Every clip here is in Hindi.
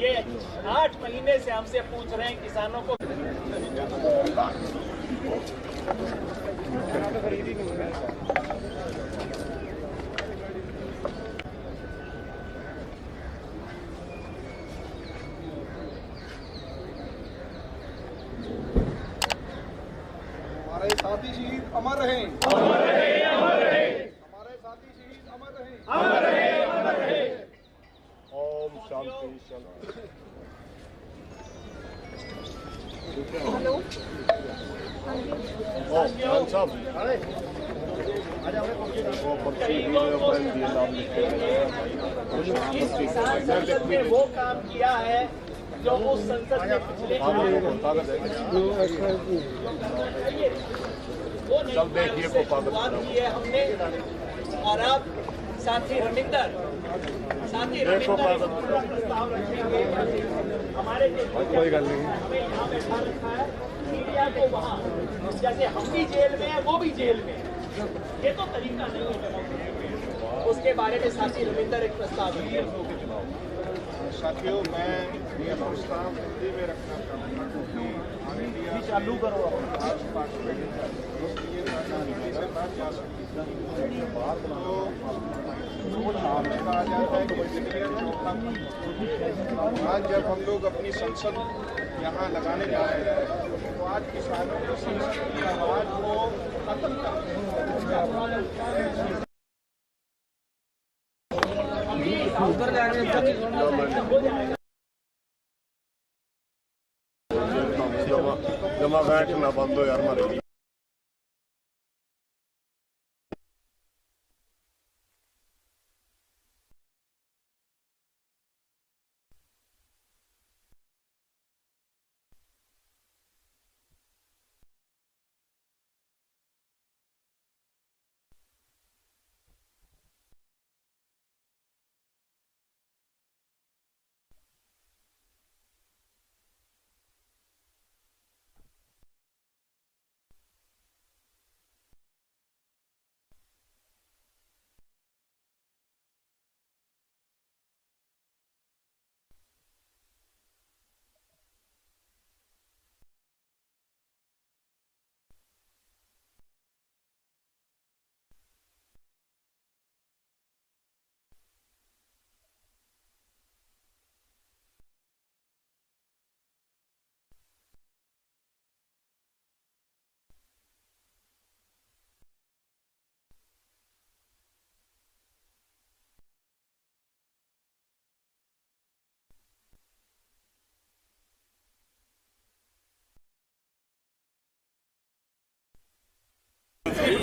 ये 8 महीने से हमसे पूछ रहे हैं किसानों को। हमारे साथी शहीद अमर रहे, अमर रहे, अमर रहे। हमारे साथी शहीद अमर रहे, अमर रहे, अमर रहे। ओम शांति शांति। हेलो इस किसान संसद में वो काम किया है जो उस संसद में पिछले वो नहीं से शुरुआत की है हमने। और अब साथी रविंदर प्रस्ताव रखेंगे। हमारे हमें यहाँ बैठा रखा है, मीडिया को वहाँ जैसे हम भी जेल में है वो भी जेल में है। ये तो तरीका नहीं है। उसके बारे में साथी रविंदर एक प्रस्ताव रखेंगे। साथियों, मैं ये प्रस्ताव हिंदी में रखना चाहूँगा क्योंकि चालू करो। आज जब हम लोग अपनी संसद यहाँ लगाने जा रहे हैं तो आज किसानों की संसद की आवाज को खत्म कर जमा बैठना बंद हो यार हमारे।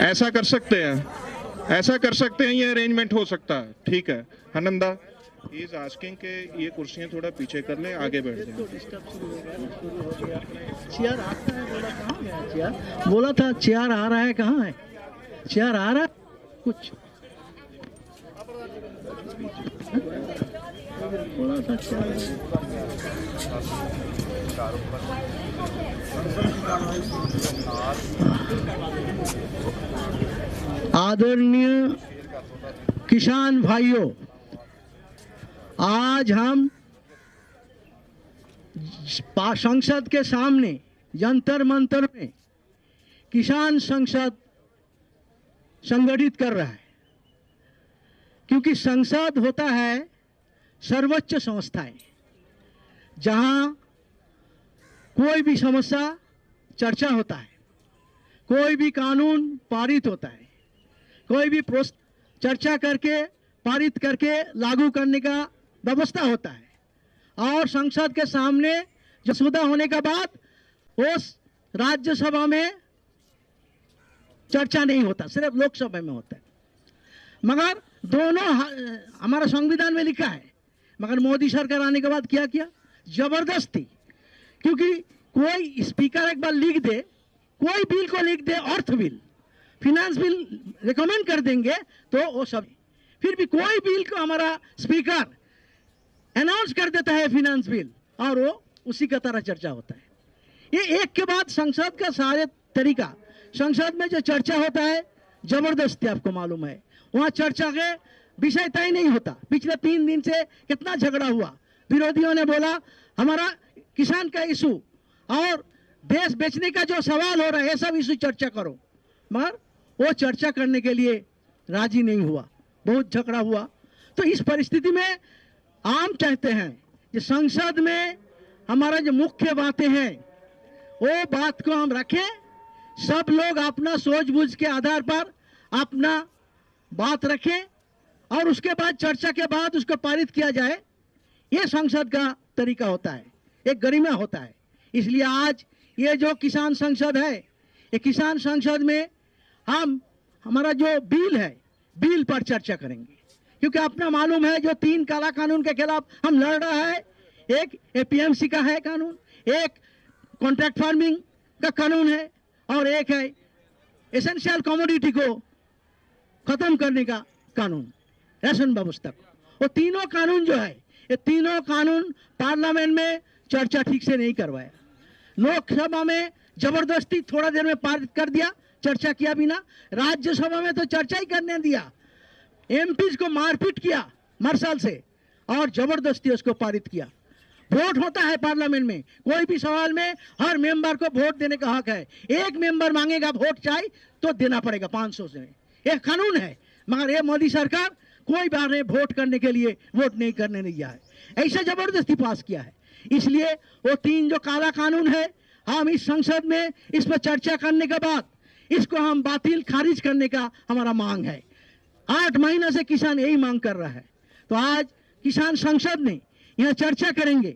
ऐसा कर सकते हैं, ये अरेंजमेंट हो सकता है। ठीक है हनंदा, ही इज आस्किंग के ये कुर्सियां थोड़ा पीछे कर लें, आगे बैठ जाएं। चेयर आता है, बोला कहाँ गया चेयर? बोला था चेयर आ रहा है, कहाँ है चेयर? आ रहा है कुछ बोला था चेयर। आदरणीय किसान भाइयों, आज हम संसद के सामने जंतर मंतर में किसान संसद संगठित कर रहा है, क्योंकि संसद होता है सर्वोच्च संस्थाएं जहां कोई भी समस्या चर्चा होता है, कोई भी कानून पारित होता है, कोई भी चर्चा करके पारित करके लागू करने का व्यवस्था होता है। और संसद के सामने मसौदा होने के बाद उस राज्यसभा में चर्चा नहीं होता, सिर्फ लोकसभा में होता है। मगर दोनों हमारा संविधान में लिखा है, मगर मोदी सरकार आने के बाद क्या किया? जबरदस्ती, क्योंकि कोई स्पीकर एक बार लिख दे, कोई बिल को लिख दे, अर्थ बिल, फिनांस बिल रिकमेंड कर देंगे तो वो सब, फिर भी कोई बिल को हमारा स्पीकर अनाउंस कर देता है फिनांस बिल, और वो उसी का तरह चर्चा होता है। ये एक के बाद संसद का सारे तरीका, संसद में जो चर्चा होता है जबरदस्ती, आपको मालूम है वहाँ चर्चा के विषय तय नहीं होता। पिछले 3 दिन से कितना झगड़ा हुआ, विरोधियों ने बोला हमारा किसान का इशू और देश बेचने का जो सवाल हो रहा है ये सब इशू चर्चा करो, मगर वो चर्चा करने के लिए राजी नहीं हुआ, बहुत झगड़ा हुआ। तो इस परिस्थिति में हम चाहते हैं कि संसद में हमारा जो मुख्य बातें हैं वो बात को हम रखें, सब लोग अपना सूझबूझ के आधार पर अपना बात रखें और उसके बाद चर्चा के बाद उसको पारित किया जाए। ये संसद का तरीका होता है, एक गरिमा होता है। इसलिए आज ये जो किसान संसद है, ये किसान संसद में हम हमारा जो बिल है, बिल पर चर्चा करेंगे, क्योंकि अपना मालूम है जो 3 काला कानून के खिलाफ हम लड़ रहा है, एक एपीएमसी का है कानून, एक कॉन्ट्रैक्ट फार्मिंग का कानून है और एक है एसेंशियल कमोडिटी को खत्म करने का कानून, राशन व्यवस्था को। वो तीनों कानून जो है, ये तीनों कानून पार्लियामेंट में चर्चा ठीक से नहीं करवाया, लोकसभा में जबरदस्ती थोड़ा देर में पारित कर दिया, चर्चा किया बिना। राज्यसभा में तो चर्चा ही करने दिया, एमपीज को मारपीट किया मार्शल से और जबरदस्ती उसको पारित किया। वोट होता है पार्लियामेंट में, कोई भी सवाल में हर मेंबर को वोट देने का हक है। एक मेंबर मांगेगा वोट चाहिए तो देना पड़ेगा 500 से, एक कानून है। मगर ये मोदी सरकार कोई बार ने वोट करने के लिए वोट नहीं करने दिया है, ऐसा जबरदस्ती पास किया है। इसलिए वो 3 जो काला कानून है, हम इस संसद में इस पर चर्चा करने के बाद इसको हम बातिल खारिज करने का हमारा मांग है। 8 महीने से किसान यही मांग कर रहा है। तो आज किसान संसद में यहाँ चर्चा करेंगे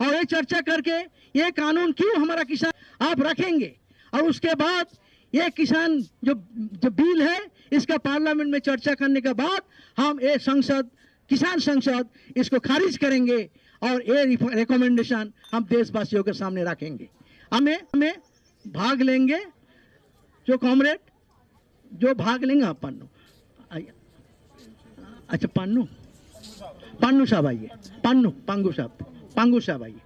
और ये चर्चा करके ये कानून क्यों हमारा किसान आप रखेंगे और उसके बाद ये किसान जो बिल है इसका पार्लियामेंट में चर्चा करने के बाद हम ये संसद, किसान संसद, इसको खारिज करेंगे और ये रिकमेंडेशन हम देशवासियों के सामने रखेंगे। हमें भाग लेंगे जो कॉमरेड जो भाग लेंगे। आप पन्नू, अच्छा पन्नू साहब आइए, पांगू साहब आइए।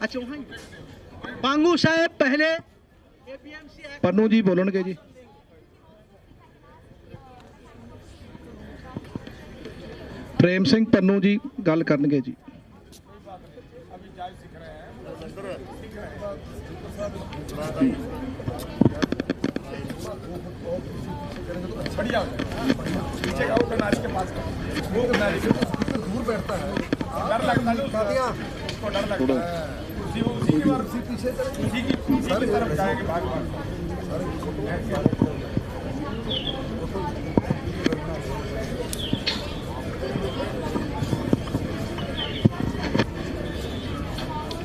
अच्छा वहाँ पांगू साहब पहले पन्नू जी बोलणगे जी। प्रेम सिंह पन्नू जी गल करनगे जी। पीछे का वो नाली के पास वो नाली के दूर बैठता है, डर लगता है उसको, डर लगता है उसी की बार उसी की तरफ जाएंगे भाग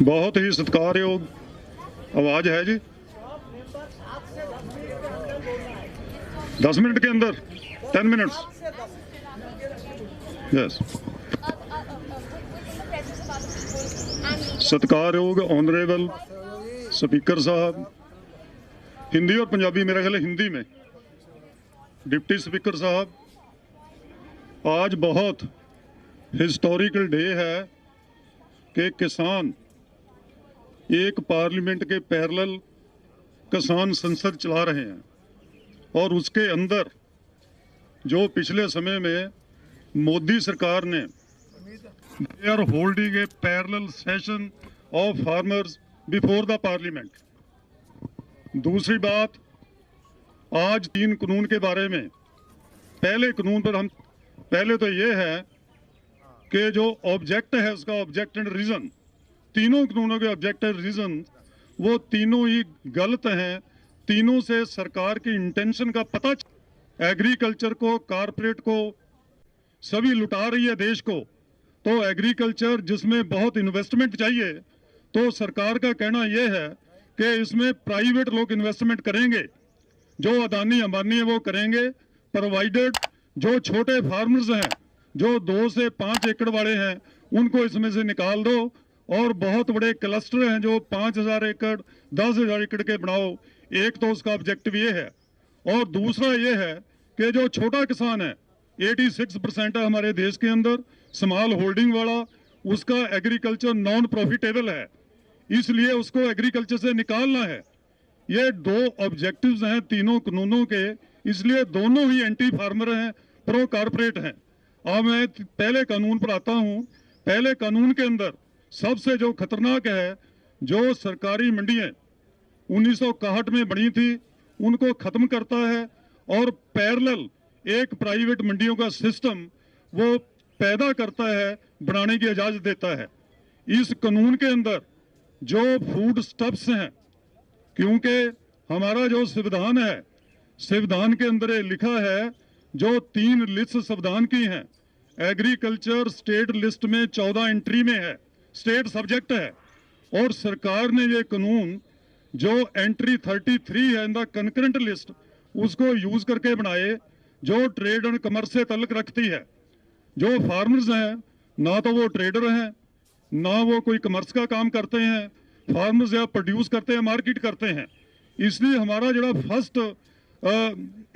बहुत ही सत्कारयोग आवाज है जी। 10 मिनट के अंदर 10 मिनट्स। यस, सत्कारयोग ऑनरेबल स्पीकर साहब, हिंदी और पंजाबी, मेरा ख्याल है हिंदी में, डिप्टी स्पीकर साहब, आज बहुत हिस्टोरिकल डे है कि किसान एक पार्लियामेंट के पैरेलल किसान संसद चला रहे हैं और उसके अंदर जो पिछले समय में मोदी सरकार ने they are holding a parallel session of farmers before the parliament. दूसरी बात, आज 3 कानून के बारे में, पहले कानून पर हम पहले तो ये है कि जो ऑब्जेक्ट है उसका ऑब्जेक्ट एंड रीजन, तीनों कानूनों के ऑब्जेक्ट एंड रीजन वो तीनों ही गलत हैं। तीनों से सरकार की इंटेंशन का पता, एग्रीकल्चर को, कारपोरेट को, सभी लुटा रही है देश को। तो एग्रीकल्चर जिसमें बहुत इन्वेस्टमेंट चाहिए, तो सरकार का कहना यह है कि इसमें प्राइवेट लोग इन्वेस्टमेंट करेंगे, जो अदानी अंबानी है वो करेंगे, प्रोवाइडेड जो छोटे फार्मर्स हैं, जो 2 से 5 एकड़ वाले हैं, उनको इसमें से निकाल दो, और बहुत बड़े क्लस्टर हैं जो 5000 एकड़ 10,000 एकड़ के बनाओ। एक तो उसका ऑब्जेक्टिव ये है, और दूसरा ये है कि जो छोटा किसान है, 86% है हमारे देश के अंदर स्मॉल होल्डिंग वाला, उसका एग्रीकल्चर नॉन प्रॉफिटेबल है, इसलिए उसको एग्रीकल्चर से निकालना है। ये 2 ऑब्जेक्टिव्स हैं तीनों कानूनों के, इसलिए दोनों ही एंटी फार्मर हैं, प्रो कारपोरेट हैं। अब मैं पहले कानून पर आता हूं। पहले कानून के अंदर सबसे जो खतरनाक है, जो सरकारी मंडियां 1961 में बनी थी उनको खत्म करता है और पैरेलल एक प्राइवेट मंडियों का सिस्टम वो पैदा करता है, बनाने की इजाजत देता है। इस कानून के अंदर जो फूड स्टफ्स हैं, क्योंकि हमारा जो संविधान है, संविधान के अंदर ये लिखा है, जो 3 लिस्ट संविधान की हैं, एग्रीकल्चर स्टेट लिस्ट में 14 एंट्री में है, स्टेट सब्जेक्ट है, और सरकार ने ये कानून जो एंट्री 33 है इन द कंकरेंट लिस्ट, उसको यूज करके बनाए, जो ट्रेड एंड कमर्स से ताल्लुक रखती है। जो फार्मर्स हैं, ना तो वो ट्रेडर हैं, ना वो कोई कमर्स का काम करते हैं, फार्मर्स या प्रोड्यूस करते हैं, मार्केट करते हैं। इसलिए हमारा जो फर्स्ट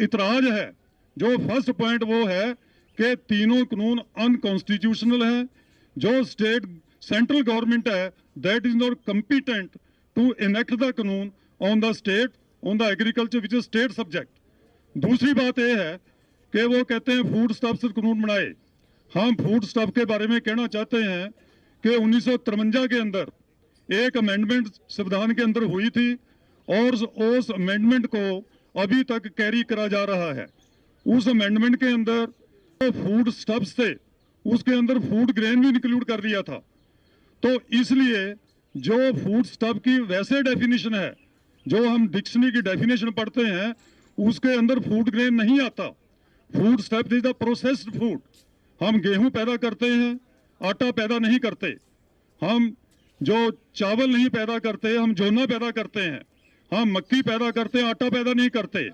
इतराज है, जो फर्स्ट पॉइंट वो है कि तीनों कानून अनकॉन्स्टिट्यूशनल हैं। जो स्टेट सेंट्रल गवर्नमेंट है, that is not competent to enact the कानून on the state, on the agriculture which is state subject. दूसरी बात यह है कि वो कहते हैं फूड स्टफ से कानून बनाए। हम फूड स्टफ के बारे में कहना चाहते हैं कि 1953 के अंदर एक अमेंडमेंट संविधान के अंदर हुई थी और उस अमेंडमेंट को अभी तक कैरी करा जा रहा है। उस अमेंडमेंट के अंदर फूड स्टफ्स थे, उसके अंदर फूड ग्रेन भी इंक्लूड कर दिया था। तो इसलिए जो फूड स्टफ की वैसे डेफिनेशन है, जो हम डिक्शनरी की डेफिनेशन पढ़ते हैं, उसके अंदर फूड ग्रेन नहीं आता। Food stuff is the processed food. हम गेहूं पैदा करते हैं, आटा पैदा नहीं करते। हम जो चावल नहीं पैदा करते, हम जोना पैदा करते हैं। हम मक्की पैदा करते हैं, आटा पैदा नहीं करते।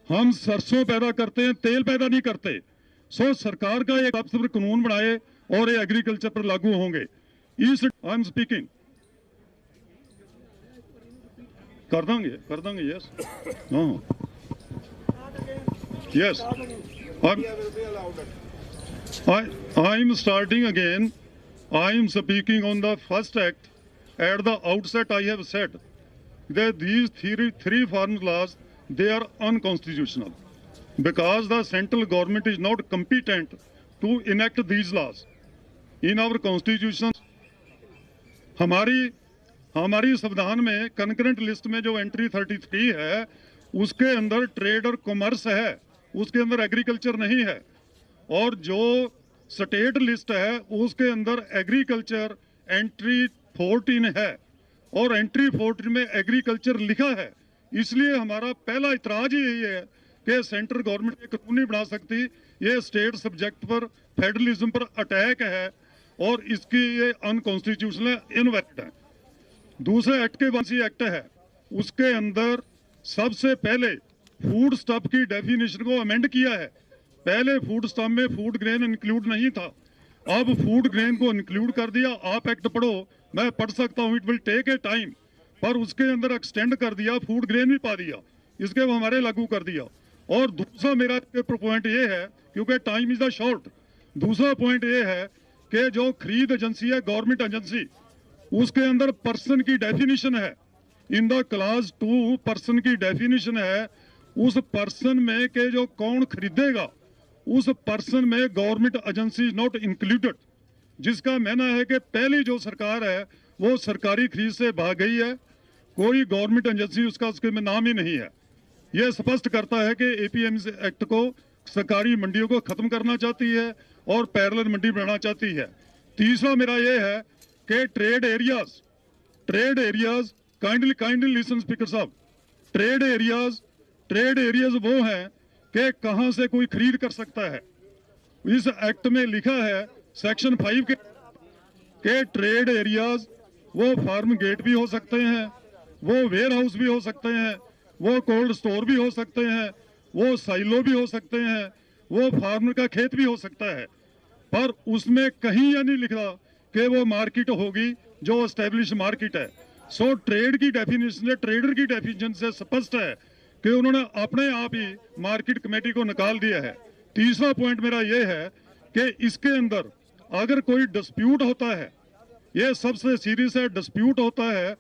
हम सरसों पैदा करते हैं, तेल पैदा नहीं करते। सो सरकार का एक पर कानून बनाए और ये एग्रीकल्चर पर लागू होंगे। इस आई एम स्पीकिंग कर देंगे yes yes I am starting again. I am speaking on the first act. At the outset, I have said that these three farm laws, they are unconstitutional because the central government is not competent to enact these laws. In our constitution, हमारी संविधान में कंकरेंट लिस्ट में जो एंट्री 33 है, उसके अंदर ट्रेड और कॉमर्स है, उसके अंदर एग्रीकल्चर नहीं है। और जो स्टेट लिस्ट है उसके अंदर एग्रीकल्चर एंट्री 14 है और एंट्री 14 में एग्रीकल्चर लिखा है। इसलिए हमारा पहला इतराज ही यही है कि सेंट्रल गवर्नमेंट ये कानून नहीं बना सकती। ये स्टेट सब्जेक्ट पर, फेडरलिज्म पर अटैक है और इसकी ये अनकॉन्स्टिट्यूशनल इनवैलिड है। दूसरे एक्ट के बाद एक्ट है, उसके अंदर सबसे पहले फूड स्टफ की डेफिनेशन को अमेंड किया है। पहले फूड स्टफ में फूड ग्रेन इंक्लूड नहीं था, अब फूड ग्रेन को इंक्लूड कर दिया। आप एक्ट पढ़ो, मैं पढ़ सकता हूँ, it will take a time, पर उसके अंदर एक्सटेंड कर दिया, फूड ग्रेन भी पा दिया, इसके हमारे लागू कर दिया। और दूसरा मेरा पॉइंट ये है, क्योंकि टाइम इज द शॉर्ट, दूसरा पॉइंट ये है कि जो खरीद एजेंसी है, गवर्नमेंट एजेंसी, उसके अंदर पर्सन की डेफिनेशन है। इन द क्लास 2 पर्सन की डेफिनेशन है। उस पर्सन में के जो कौन खरीदेगा, उस पर्सन में government agency is not included, जिसका मानना है कि पहली जो सरकार है वो सरकारी खरीद से भाग गई है, कोई गवर्नमेंट एजेंसी उसके में नाम ही नहीं है। यह स्पष्ट करता है कि एपीएमसी एक्ट को सरकारी मंडियों को खत्म करना चाहती है और पैरेलल मंडी बनाना चाहती है। तीसरा मेरा यह है कि trade areas kindly listen speaker साहब, ट्रेड एरियाज वो हैं कि कहां से कोई खरीद कर सकता है। इस एक्ट में लिखा है सेक्शन 5 के ट्रेड एरियाज वो फार्म गेट भी हो सकते हैं, वो वेयर हाउस भी हो सकते हैं, वो कोल्ड स्टोर भी हो सकते हैं, वो साइलो भी हो सकते हैं, वो फार्मर का खेत भी हो सकता है। पर उसमें कहीं यह नहीं लिखा कि वो मार्केट होगी जो एस्टेब्लिश मार्केट है। सो ट्रेड की डेफिनेशन, ट्रेडर की डेफिनेशन से स्पष्ट है कि उन्होंने अपने आप ही मार्केट कमेटी को निकाल दिया है। तीसरा पॉइंट मेरा यह है कि इसके अंदर अगर कोई डिस्प्यूट होता है, ये सबसे सीरियस है, डिस्प्यूट होता है,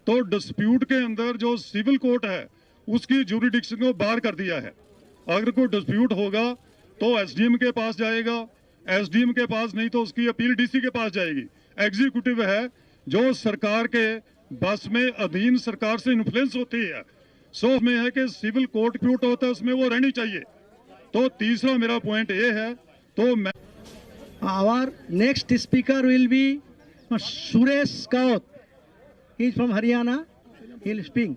तो डिस्प्यूट के अंदर जो सिविल कोर्ट है उसकी ज्यूरिडिक्शन को बाहर कर दिया है। अगर कोई डिस्प्यूट होगा तो एसडीएम के पास जाएगा, एसडीएम के पास, नहीं तो उसकी अपील डीसी के पास जाएगी। एग्जीक्यूटिव है जो सरकार के बस में अधीन सरकार से इन्फ्लुएंस होती है। सो में है कि सिविल कोर्ट क्यूट होता है, उसमें वो रहनी चाहिए। तो तीसरा मेरा पॉइंट ये है। तो मैं Our next speaker will be Suresh Kaut. He is from Haryana. He will speak.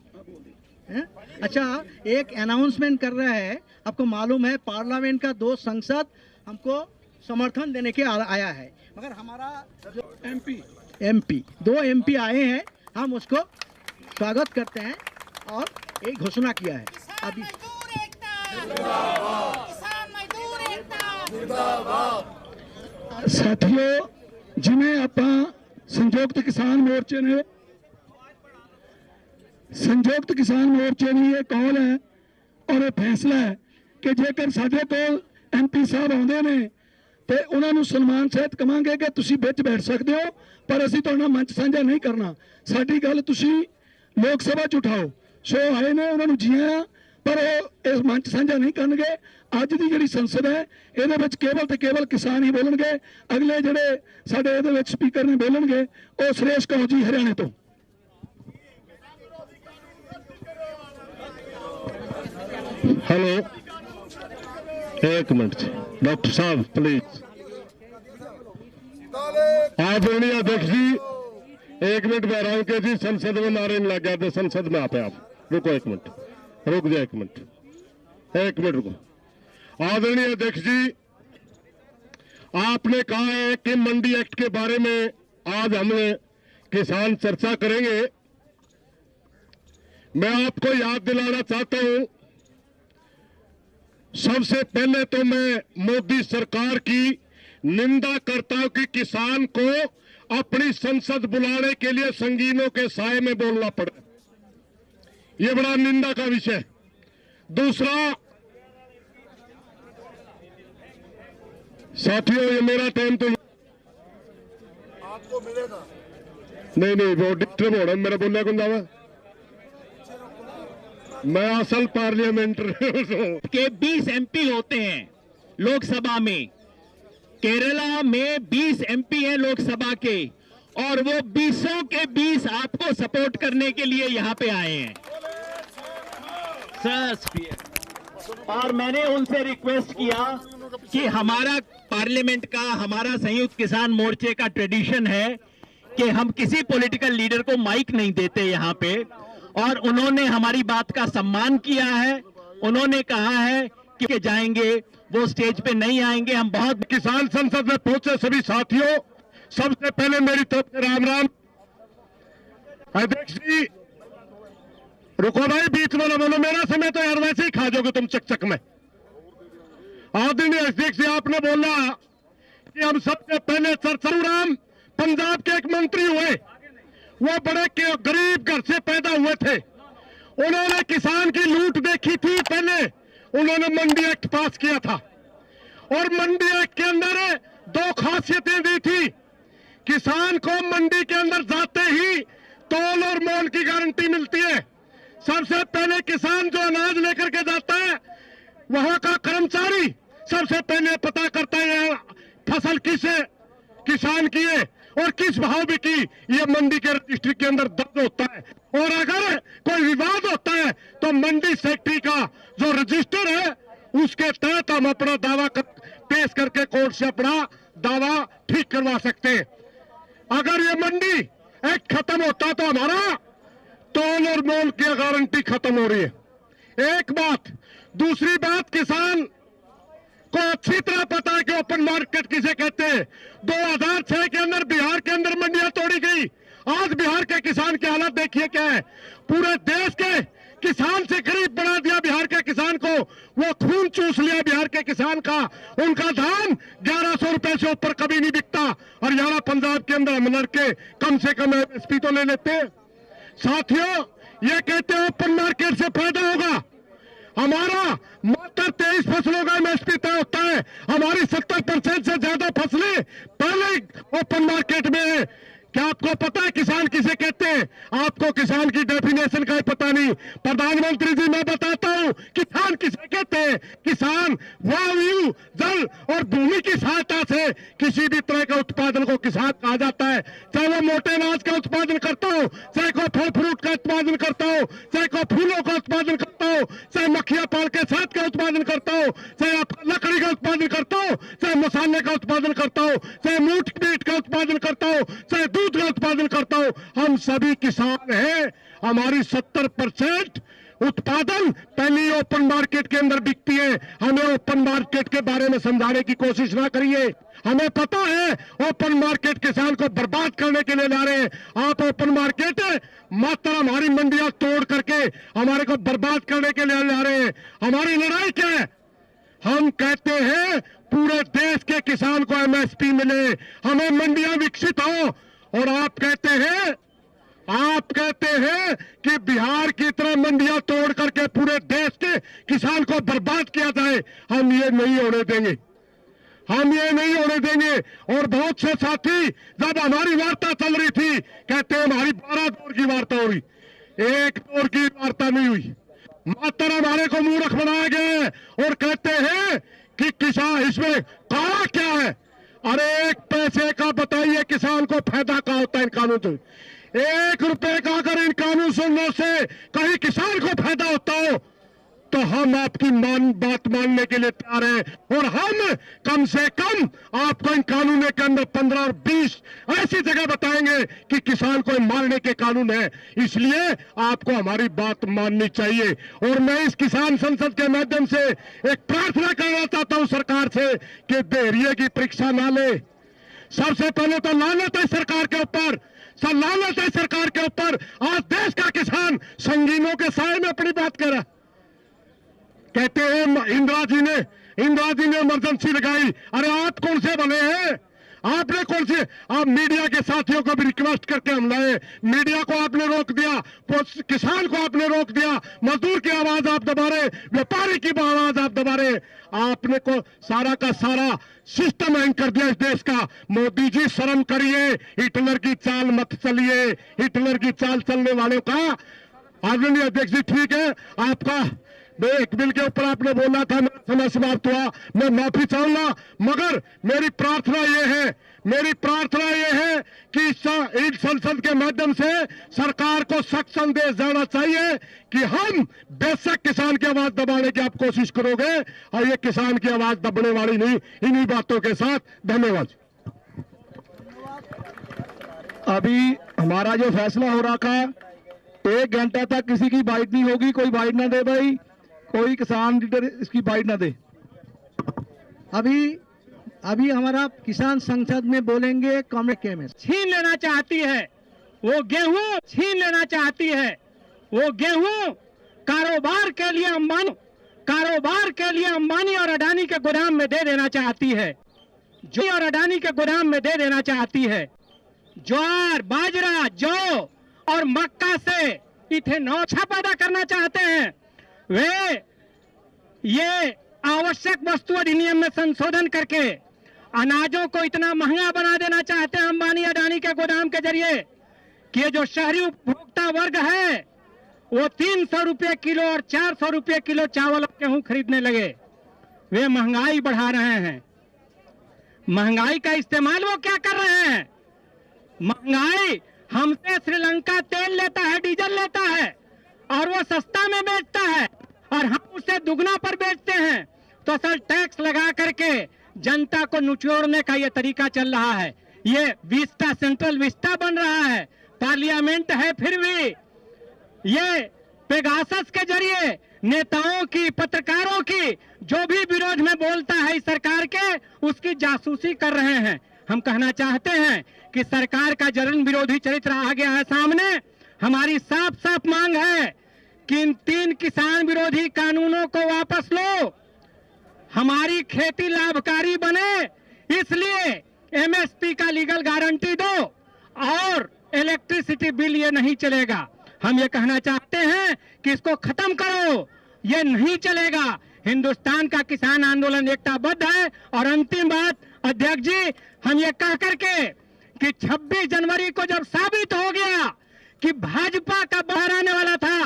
अच्छा, एक अनाउंसमेंट कर रहा है। आपको मालूम है पार्लियामेंट का 2 सांसद हमको समर्थन देने के आया है, मगर हमारा एमपी 2 एमपी आए हैं, हम उसको स्वागत करते हैं और एक घोषणा किया है। अभी साथियों, जिन्हें ਆਪਾਂ संयुक्त किसान मोर्चे ने ये कॉल है और ये फैसला है कि जेकर साडे कोल एमपी साहब आउंदे ने ते उन्हां नूं सन्मान सहित कहांगे कि तुसीं विच बैठ सकदे हो, पर असीं तुहाडे नाल मंच साझा नहीं करना। साडी गल तुसीं लोक सभा च उठाओ। सो आए ने उन्हां नूं जी आयां, पर वो इस मंच साझा नहीं करनगे। अज की जिहड़ी संसद है इहदे विच केवल ते केवल किसान ही बोलणगे। अगले जिहड़े साडे इहदे विच स्पीकर ने बोलणगे वो सुरेश कौर जी हरियाणे तो। हेलो, एक मिनट डॉक्टर साहब प्लीज। आदरणीय अध्यक्ष जी, एक मिनट बह रहा हूं कि जी संसद में नारे नहीं लग गया तो संसद में आप रुको, एक मिनट रुक जाए, एक मिनट रुको। आदरणीय अध्यक्ष जी, आपने कहा है कि मंडी एक्ट के बारे में आज हम किसान चर्चा करेंगे। मैं आपको याद दिलाना चाहता हूं, सबसे पहले तो मैं मोदी सरकार की निंदा करता हूं कि किसान को अपनी संसद बुलाने के लिए संगीनों के साए में बोलना पड़ा। यह बड़ा निंदा का विषय। दूसरा, साथियों, ये मेरा टाइम तो आपको मिलेगा नहीं वो डिस्टर्ब हो रहा है मेरा बोलने को दावा। मैं असल पार्लियामेंटर के 20 एमपी होते हैं लोकसभा में। केरला में 20 एमपी हैं लोकसभा के, और वो 20 के 20 आपको सपोर्ट करने के लिए यहां पे आए हैं सर। और मैंने उनसे रिक्वेस्ट किया कि हमारा पार्लियामेंट का, हमारा संयुक्त किसान मोर्चे का ट्रेडिशन है कि हम किसी पॉलिटिकल लीडर को माइक नहीं देते यहां पे, और उन्होंने हमारी बात का सम्मान किया है। उन्होंने कहा है कि जाएंगे, वो स्टेज पे नहीं आएंगे। हम बहुत किसान संसद में पहुंचे सभी साथियों, सबसे पहले मेरी तरफ से राम राम। अध्यक्ष जी रुको भाई, बीच में ना बोलो, मेरा समय तो यार वैसे ही खा जाओगे तुम चकचक में। आदरणीय अध्यक्ष जी, आपने बोला कि हम सबसे पहले राम पंजाब के एक मंत्री हुए, वो बड़े गरीब घर से पैदा हुए थे। उन्होंने किसान की लूट देखी थी। पहले उन्होंने मंडी एक्ट पास किया था, और मंडी एक्ट के अंदर 2 खासियतें दी थी। किसान को मंडी के अंदर जाते ही तोल और मोल की गारंटी मिलती है। सबसे पहले किसान जो अनाज लेकर के जाता है, वहां का कर्मचारी सबसे पहले पता करता है फसल किसान की है और किस भाव में की, ये मंडी के रजिस्ट्री के अंदर दर्ज होता है। और अगर कोई विवाद होता है तो मंडी सेक्रेटरी का जो रजिस्टर है उसके तहत हम अपना दावा पेश करके कोर्ट से अपना दावा ठीक करवा सकते हैं। अगर ये मंडी एक्ट खत्म होता तो हमारा तोल और मोल की गारंटी खत्म हो रही है। एक बात। दूसरी बात, किसान को अच्छी तरह पता है कि ओपन मार्केट किसे कहते हैं। 2006 के अंदर बिहार के अंदर मंडियां तोड़ी गई। आज बिहार के किसान की हालत देखिए क्या है। पूरे देश के किसान से गरीब बना दिया बिहार के किसान को। वो खून चूस लिया बिहार के किसान का। उनका धान 1100 रुपए से ऊपर कभी नहीं बिकता। हरियाणा पंजाब के अंदर हम लड़के कम से कम एमएसपी तो ले लेते हैं। साथियों, ये कहते हैं ओपन मार्केट से फायदा होगा। हमारा मात्र 23 फसलों का एमएसपी तय होता है। हमारी 70% से ज्यादा फसलें पहले ओपन मार्केट में है। क्या आपको पता है किसान किसे कहते हैं? आपको किसान की डेफिनेशन का पता नहीं। प्रधानमंत्री जी मैं बताता हूं किसान किसे कहते हैं। किसान वायु, जल और भूमि की सहायता से किसी भी तरह का उत्पादन को किसान कहा जाता है। चाहे वो मोटे अनाज का उत्पादन करता हो, चाहे को फल फ्रूट का उत्पादन करता हो, चाहे को फूलों का उत्पादन करता हो, चाहे मक्खियां पाल के शहद का उत्पादन करता हो, चाहे आपका लकड़ी का उत्पादन करता हो, चाहे मसाले का उत्पादन करता हो, चाहे मीट का उत्पादन करता हो, चाहे दूध का उत्पादन करता हो, हम सभी किसान हैं। हमारी 70% उत्पादन पहली ओपन मार्केट के अंदर बिकती है। हमें ओपन मार्केट के बारे में समझाने की कोशिश ना करिए। हमें पता है ओपन मार्केट किसान को बर्बाद करने के लिए ला रहे हैं। आप ओपन मार्केट मात्र हमारी मंडियां तोड़ करके हमारे को बर्बाद करने के लिए ला रहे हैं। हमारी लड़ाई क्या है? हम कहते हैं पूरे देश के किसान को एमएसपी मिले, हमें मंडियां विकसित हो। और आप कहते हैं कि बिहार की तरह मंडियां तोड़ करके पूरे देश के किसान को बर्बाद किया जाए। हम ये नहीं होने देंगे, हम ये नहीं होने देंगे। और बहुत से साथी जब हमारी वार्ता चल रही थी कहते हैं हमारी 12 दौर की वार्ता हो रही, एक दौर की वार्ता नहीं हुई। मात्र हमारे को मूर्ख बनाया गया है और कहते हैं कि किसान इसमें कहा क्या है। अरे 1 पैसे का बताइए किसान को फायदा क्या होता है इन कानून से? 1 रुपए का अगर इन कानून सुनने से कहीं किसान को फायदा होता हो तो हम आपकी बात मानने के लिए तैयार हैं। और हम कम से कम आपको इन कानूनों के अंदर 15 और 20 ऐसी जगह बताएंगे कि किसान को मारने के कानून है। इसलिए आपको हमारी बात माननी चाहिए। और मैं इस किसान संसद के माध्यम से एक प्रार्थना करना चाहता हूं सरकार से कि धैर्य की परीक्षा ना ले। सबसे पहले तो लानत है सरकार के ऊपर, लानत है सरकार के ऊपर। आज देश का किसान संगीनों के साए में अपनी बात कर रहा। कहते हैं इंदिरा जी ने इमरजेंसी लगाई। अरे आप कौन से बने हैं? आपने कौन से? आप मीडिया के साथियों को भी रिक्वेस्ट करके हम लाए, मीडिया को आपने रोक दिया, किसान को आपने रोक दिया, मजदूर की आवाज आप दबा रहे, व्यापारी की आवाज आप दबा रहे। आपने को सारा का सारा सिस्टम हैंग कर दिया इस देश का। मोदी जी शर्म करिए, हिटलर की चाल मत चलिए। हिटलर की चाल चलने वालों का आदरणीय अध्यक्ष जी ठीक है, आपका एक बिल के ऊपर आपने बोला था, मेरा समय समाप्त हुआ, मैं माफी चाहूंगा। मगर मेरी प्रार्थना ये है कि इस संसद के माध्यम से सरकार को सख्त संदेश जाना चाहिए कि हम बेशक किसान की आवाज दबाने की आप कोशिश करोगे और ये किसान की आवाज दबने वाली नहीं। इन्हीं बातों के साथ धन्यवाद। अभी हमारा जो फैसला हो रहा था 1 घंटा तक किसी की बाइट नहीं होगी। कोई बाइट ना दे भाई, कोई किसान लीडर इसकी बाइट ना दे। अभी हमारा किसान संसद में बोलेंगे कांग्रेस के में छीन लेना चाहती है वो गेहूं, छीन लेना चाहती है वो गेहूं। कारोबार के लिए अंबानी और अडानी के गोदाम में दे देना चाहती है, जो और अडानी के गोदाम में दे देना चाहती है। ज्वार, बाजरा, जौ और मक्का से इथेनॉल पैदा करना चाहते हैं। वे ये आवश्यक वस्तु अधिनियम में संशोधन करके अनाजों को इतना महंगा बना देना चाहते हैं अंबानी अडानी के गोदाम के जरिए कि ये जो शहरी उपभोक्ता वर्ग है वो 300 रुपये किलो और 400 रुपये किलो चावल और गेहूं खरीदने लगे। वे महंगाई बढ़ा रहे हैं। महंगाई का इस्तेमाल वो क्या कर रहे हैं? महंगाई हमसे श्रीलंका तेल लेता है, डीजल लेता है और वो सस्ता में बेचता है और हम उसे दुगना पर बेचते हैं। तो सर टैक्स लगा करके जनता को निचोड़ने का ये तरीका चल रहा है। ये विस्टा, सेंट्रल विस्टा बन रहा है, पार्लियामेंट है, फिर भी ये पेगासस के जरिए नेताओं की, पत्रकारों की, जो भी विरोध में बोलता है इस सरकार के, उसकी जासूसी कर रहे हैं। हम कहना चाहते हैं कि सरकार का जन विरोधी चरित्र आ गया है सामने। हमारी साफ साफ मांग है कि इन 3 किसान विरोधी कानूनों को वापस लो, हमारी खेती लाभकारी बने, इसलिए एमएसपी का लीगल गारंटी दो और इलेक्ट्रिसिटी बिल ये नहीं चलेगा। हम ये कहना चाहते हैं कि इसको खत्म करो, ये नहीं चलेगा। हिंदुस्तान का किसान आंदोलन एकताबद्ध है। और अंतिम बात अध्यक्ष जी, हम ये कह करके कि 26 जनवरी को जब साबित हो गया कि भाजपा का बाहर आने वाला था,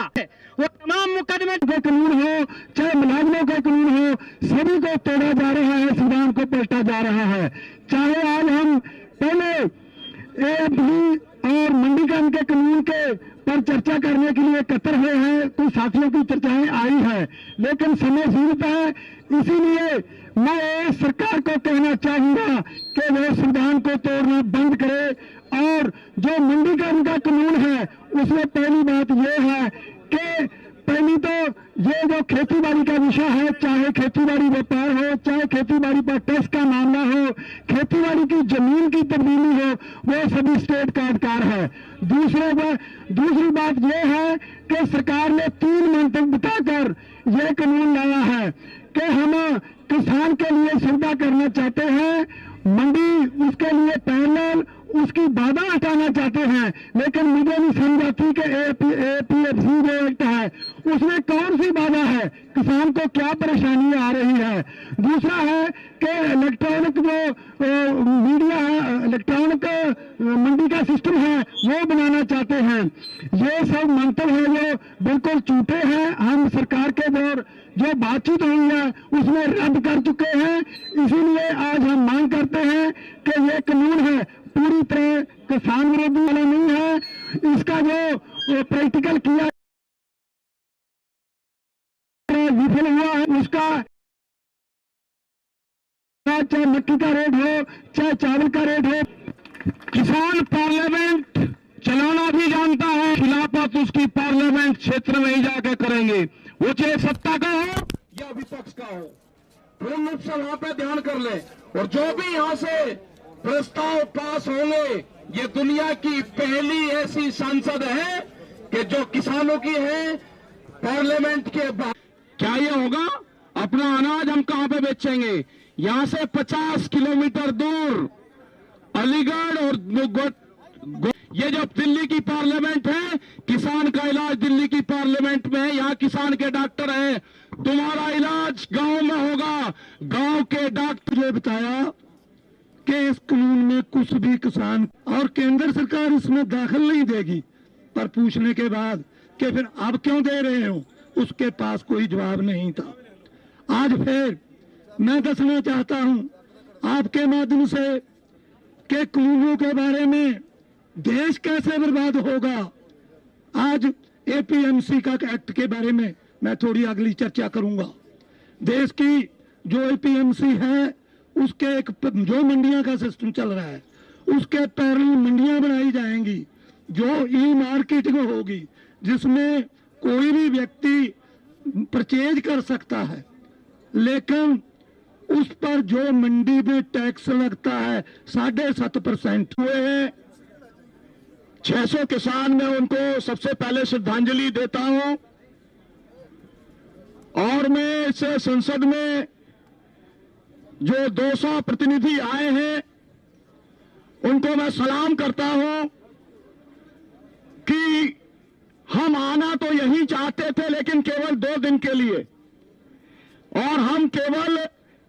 वो तमाम मुकदमे का कानून हो चाहे मुलाजमों का कानून हो, सभी को तोड़ा जा रहा है, संविधान को पलटा जा रहा है। चाहे आज हम पहले एएफडी और मंडीकरण के कानून के पर चर्चा करने के लिए एकत्र हुए हैं, कुछ साथियों की चर्चाएं आई है, लेकिन समय सीमित है, इसीलिए मैं सरकार को कहना चाहूंगा कि वो संविधान को तोड़ना बंद करे। और जो मंडीकरण का कानून है उसमें पहली बात यह है कि पहली तो ये जो खेती-बाड़ी का विषय है, चाहे खेती-बाड़ी व्यापार हो, चाहे खेती-बाड़ी पर टैक्स का मामला हो, खेती-बाड़ी की जमीन की तब्दीली हो, वो सभी स्टेट का अधिकार है। दूसरी बात ये है कि सरकार ने 3 मंतव्य बताकर ये कानून लाया है कि हम किसान के लिए सुविधा करना चाहते हैं, मंडी उसके लिए पैरेलल उसकी बाधा हटाना चाहते हैं, लेकिन मुझे नहीं समझ आती कि एपीएफसी जो एक्ट है उसमें कौन सी बाधा है, किसान को क्या परेशानी आ रही है। दूसरा है कि इलेक्ट्रॉनिक जो मीडिया है, इलेक्ट्रॉनिक मंडी का सिस्टम है वो बनाना चाहते हैं। ये सब मंतव्य है जो बिल्कुल झूठे हैं। हम सरकार के दौर जो बातचीत हुई है उसमें रद्द कर चुके हैं, इसीलिए आज हम मांग करते हैं कि ये कानून है पूरी तरह किसान विरोधी वाला नहीं है, इसका जो प्रैक्टिकल किया विफल हुआ है उसका, चाहे मक्की का रेट हो चाहे चावल का रेट हो, किसान पार्लियामेंट चलाना भी जानता है, खिलाफत उसकी पार्लियामेंट क्षेत्र में ही जाकर करेंगे, वो चाहे सत्ता का हो या विपक्ष का हो, पूर्ण रूप से वहां पे ध्यान कर ले। और जो भी यहां से प्रस्ताव पास होंगे, ये दुनिया की पहली ऐसी सांसद है कि जो किसानों की है पार्लियामेंट के बाद। क्या ये होगा? अपना अनाज हम कहां पे बेचेंगे? यहां से 50 किलोमीटर दूर अलीगढ़ और ये जब दिल्ली की पार्लियामेंट है, किसान का इलाज दिल्ली की पार्लियामेंट में है, यहाँ किसान के डॉक्टर हैं, तुम्हारा इलाज गांव में होगा, गांव के डॉक्टर ने बताया कि इस कानून में कुछ भी किसान और केंद्र सरकार इसमें दाखिल नहीं देगी, पर पूछने के बाद कि फिर आप क्यों दे रहे हो, उसके पास कोई जवाब नहीं था। आज फिर मैं दसना चाहता हूं आपके माध्यम से कि कानूनों के बारे में देश कैसे बर्बाद होगा। आज एपीएमसी का एक्ट के बारे में मैं थोड़ी अगली चर्चा करूंगा। देश की जो एपीएमसी है उसके एक जो मंडियां का सिस्टम चल रहा है उसके पैरेलल मंडियां बनाई जाएंगी जो ई मार्केटिंग होगी, जिसमें कोई भी व्यक्ति परचेज कर सकता है, लेकिन उस पर जो मंडी में टैक्स लगता है 7.5% हुए हैं। 600 किसान मैं उनको सबसे पहले श्रद्धांजलि देता हूं और मैं इस संसद में जो 200 प्रतिनिधि आए हैं उनको मैं सलाम करता हूं कि हम आना तो यही चाहते थे लेकिन केवल 2 दिन के लिए, और हम केवल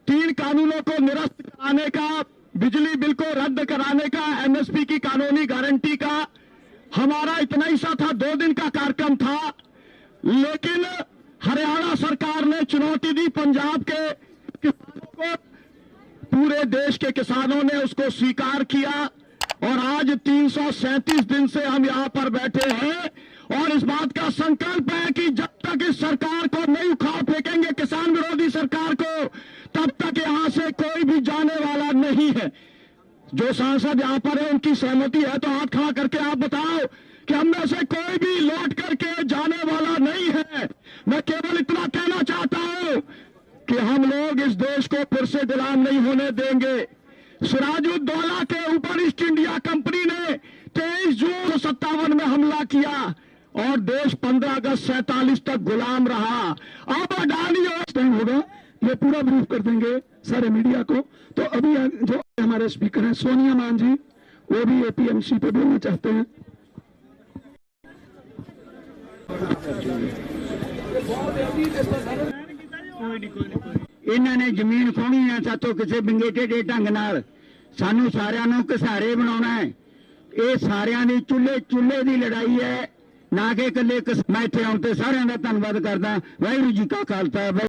3 कानूनों को निरस्त कराने का, बिजली बिल को रद्द कराने का, एमएसपी की कानूनी गारंटी का हमारा इतना ही सा था, 2 दिन का कार्यक्रम था, लेकिन हरियाणा सरकार ने चुनौती दी पंजाब के किसानों को, पूरे देश के किसानों ने उसको स्वीकार किया और आज 337 दिन से हम यहां पर बैठे हैं और इस बात का संकल्प है कि जब तक इस सरकार को नहीं उखाड़ फेंकेंगे, किसान विरोधी सरकार को, तब तक यहां से कोई भी जाने वाला नहीं है। जो सांसद यहां पर है उनकी सहमति है तो हाथ खड़ा करके आप बताओ कि हम में से कोई भी लौट करके जाने वाला नहीं है। मैं केवल इतना कहना चाहता हूं कि हम लोग इस देश को फिर से गुलाम नहीं होने देंगे। सिराजुद्दौला के ऊपर ईस्ट इंडिया कंपनी ने 23 जून 57 में हमला किया और देश 15 अगस्त 47 तक गुलाम रहा। अब अडानी टाइम होगा, ये पूरा ब्रीफ कर देंगे सारे मीडिया को। तो अभी जो हमारे स्पीकर हैं सोनिया मान जी, वो भी एपीएमसी पे बोलना चाहते हैं। इन्होंने जमीन खोनी है सातों किसी बिंगे टेढ़े ढंग नाल, ਸਾਨੂੰ ਸਾਰਿਆਂ ਨੂੰ ਘਸਾਰੇ ਬਣਾਉਣਾ ਹੈ। ਇਹ ਸਾਰਿਆਂ ਦੀ ਚੁੱਲ੍ਹੇ ਦੀ ਲੜਾਈ ਹੈ, ਨਾ ਕਿ ਇਕੱਲੇ। ਮੈਂ ਇੱਥੇ ਆਉਣ ਤੇ ਸਾਰਿਆਂ ਦਾ ਧੰਨਵਾਦ ਕਰਦਾ। ਵਾਹਿਗੁਰੂ ਜੀ ਕਾ ਖਾਲਸਾ।